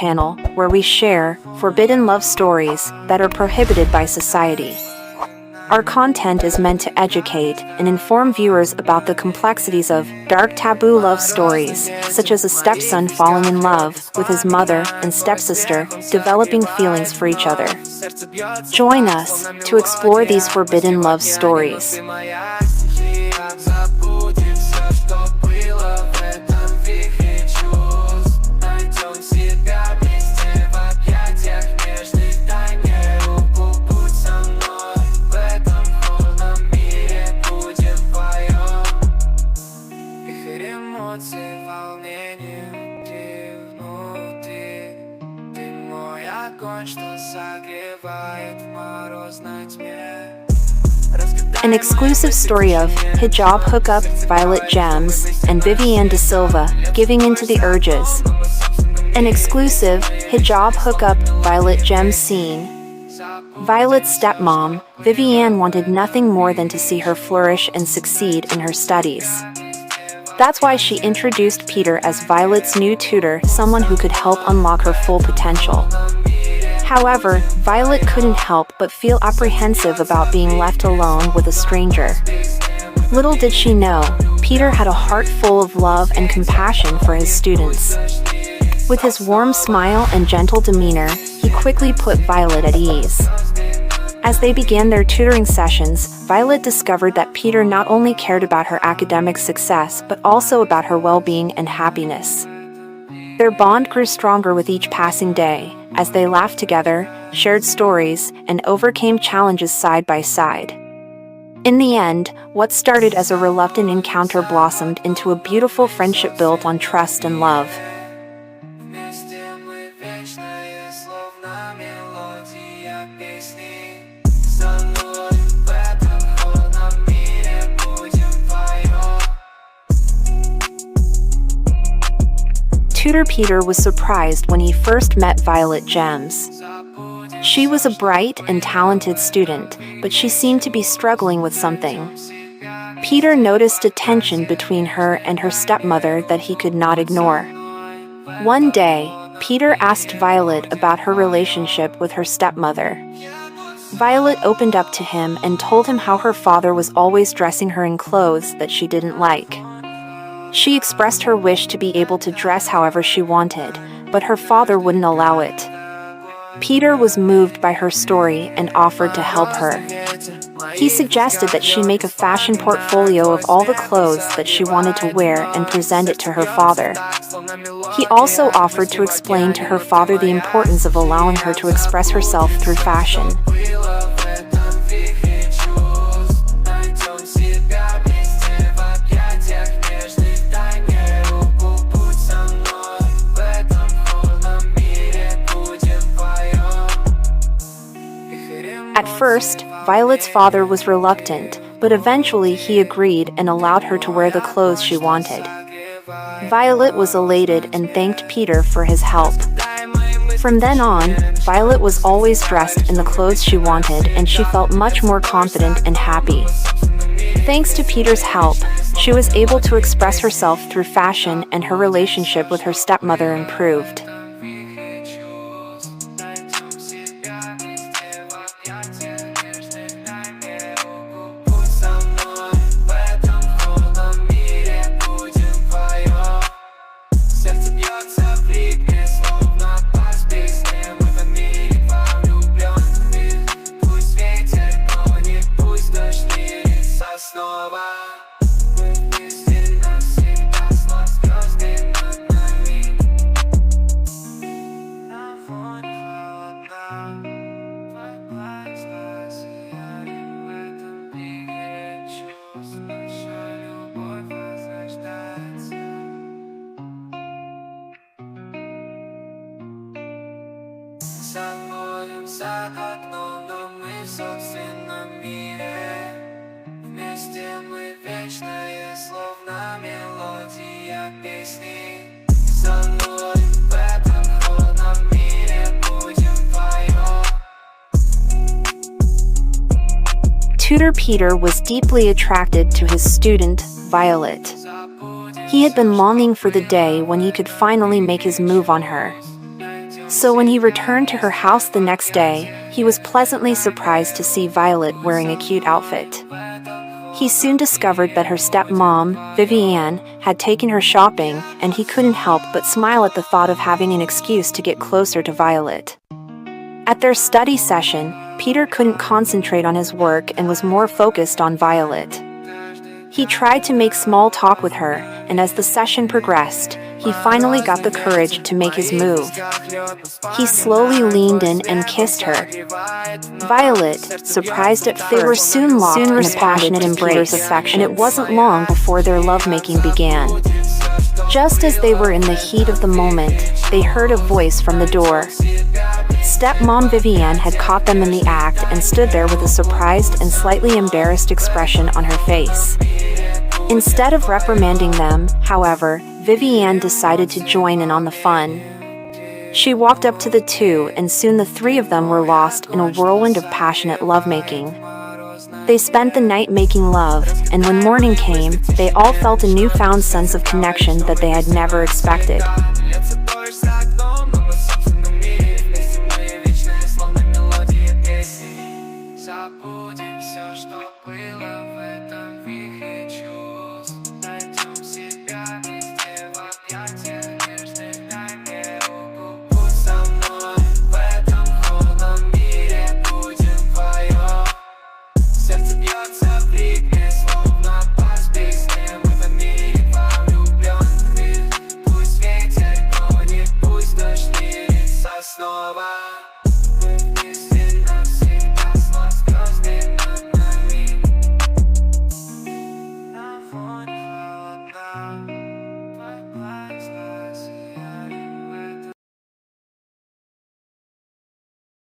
channel, where we share forbidden love stories that are prohibited by society. Our content is meant to educate and inform viewers about the complexities of dark taboo love stories, such as a stepson falling in love with his mother and stepsister, developing feelings for each other. Join us to explore these forbidden love stories. An exclusive story of Hijab Hookup, Violet Gems, and Vivianne Da Silva, giving into the urges. An exclusive Hijab Hookup, Violet Gems scene. Violet's stepmom, Vivianne, wanted nothing more than to see her flourish and succeed in her studies. That's why she introduced Peter as Violet's new tutor, someone who could help unlock her full potential. However, Violet couldn't help but feel apprehensive about being left alone with a stranger. Little did she know, Peter had a heart full of love and compassion for his students. With his warm smile and gentle demeanor, he quickly put Violet at ease. As they began their tutoring sessions, Violet discovered that Peter not only cared about her academic success but also about her well-being and happiness. Their bond grew stronger with each passing day, as they laughed together, shared stories, and overcame challenges side by side. In the end, what started as a reluctant encounter blossomed into a beautiful friendship built on trust and love. Tutor Peter was surprised when he first met Violet Gems. She was a bright and talented student, but she seemed to be struggling with something. Peter noticed a tension between her and her stepmother that he could not ignore. One day, Peter asked Violet about her relationship with her stepmother. Violet opened up to him and told him how her father was always dressing her in clothes that she didn't like. She expressed her wish to be able to dress however she wanted, but her father wouldn't allow it. Peter was moved by her story and offered to help her. He suggested that she make a fashion portfolio of all the clothes that she wanted to wear and present it to her father. He also offered to explain to her father the importance of allowing her to express herself through fashion. At first, Violet's father was reluctant, but eventually he agreed and allowed her to wear the clothes she wanted. Violet was elated and thanked Peter for his help. From then on, Violet was always dressed in the clothes she wanted, and she felt much more confident and happy. Thanks to Peter's help, she was able to express herself through fashion, and her relationship with her stepmother improved. За окном, но мы в собственном мире. Вместе мы вечные, словно мелодия песни. Со мной в этом холодном мире будем вдвоем. Tutor Peter was deeply attracted to his student, Violet. He had been longing for the day when he could finally make his move on her. So when he returned to her house the next day, he was pleasantly surprised to see Violet wearing a cute outfit. He soon discovered that her stepmom, Vivianne, had taken her shopping, and he couldn't help but smile at the thought of having an excuse to get closer to Violet. At their study session, Peter couldn't concentrate on his work and was more focused on Violet. He tried to make small talk with her, and as the session progressed, he finally got the courage to make his move. He slowly leaned in and kissed her. Violet, surprised at first, they were soon locked in a passionate embrace, and it wasn't long before their lovemaking began. Just as they were in the heat of the moment, they heard a voice from the door. Stepmom Vivianne had caught them in the act and stood there with a surprised and slightly embarrassed expression on her face. Instead of reprimanding them, however, Vivianne decided to join in on the fun. She walked up to the two, and soon the three of them were lost in a whirlwind of passionate lovemaking. They spent the night making love, and when morning came, they all felt a newfound sense of connection that they had never expected. Снова